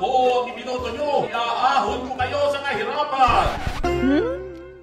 ako ang ibinoto nyo. Iaahon ko kayo sa kahirapan.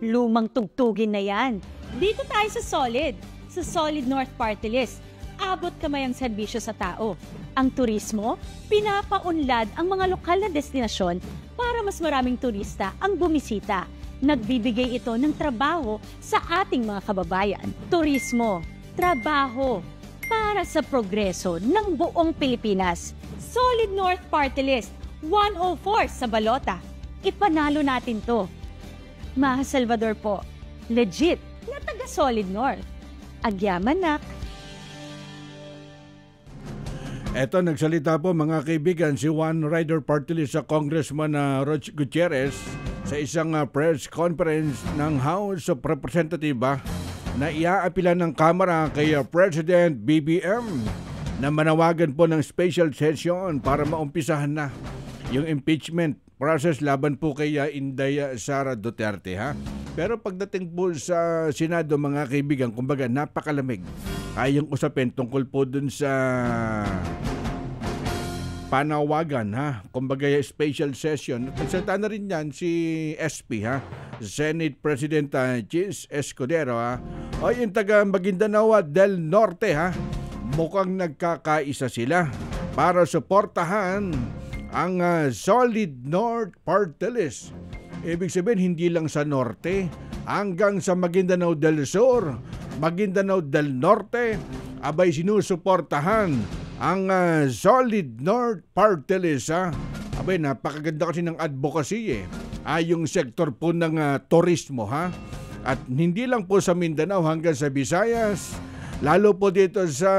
Lumang tugtugin na yan. Dito tayo sa Solid. Sa Solid North Party List. Abot kamay ang serbisyo sa tao. Ang turismo, pinapaunlad ang mga lokal na destinasyon para mas maraming turista ang bumisita. Nagbibigay ito ng trabaho sa ating mga kababayan. Turismo, trabaho, para sa progreso ng buong Pilipinas. Solid North Party List, 104 sa balota. Ipanalo natin to. Maha Salvador po, legit na taga Solid North. Agyaman nak. Eto, nagsalita po mga kaibigan si One Rider Party List sa Congressman Roch Gutierrez sa isang press conference ng House of Representatives na iaapila ng Kamara kay President BBM na manawagan po ng special session para maumpisahan na yung impeachment process laban po kay Inday Sara Duterte, ha? Pero pagdating po sa Senado mga kaibigan, kumbaga napakalamig yung usapin tungkol po dun sa panawagan, ha? Kumbaga special session. Nagsalita na rin yan si SP, ha? Senate President Chis Escudero, ha? O yung taga Maguindanao del Norte, ha? Mukhang nagkakaisa sila para suportahan ang Solid North Party List. Ibig sabihin, hindi lang sa Norte, hanggang sa Maguindanao del Sur, Maguindanao del Norte, abay sinusuportahan ang Solid North Party List, ha? Abay, napakaganda kasi ng advocacy, yung sektor po ng turismo, ha? At hindi lang po sa Mindanao, hanggang sa Visayas, lalo po dito sa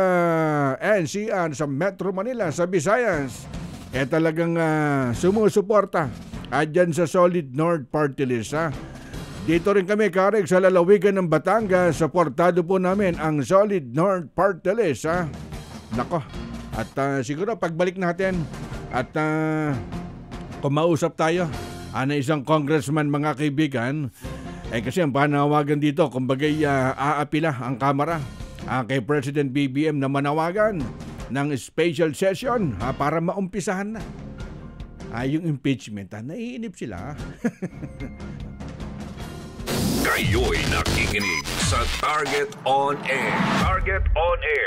NCR, sa Metro Manila, sa Visayas, talagang sumusuporta dyan sa Solid North Party List, ha? Dito rin kami, Karek, sa lalawigan ng Batangas, suportado po namin ang Solid North Party List, ha? Nako, at siguro pagbalik natin at kumausap tayo na isang congressman mga kaibigan, kasi ang panawagan dito, kumbagay aapila ang Kamara kay President BBM na manawagan ng special session para maumpisahan na yung impeachment. Naiinip sila. Kayo'y nakikinig sa Target On Air. Target On Air.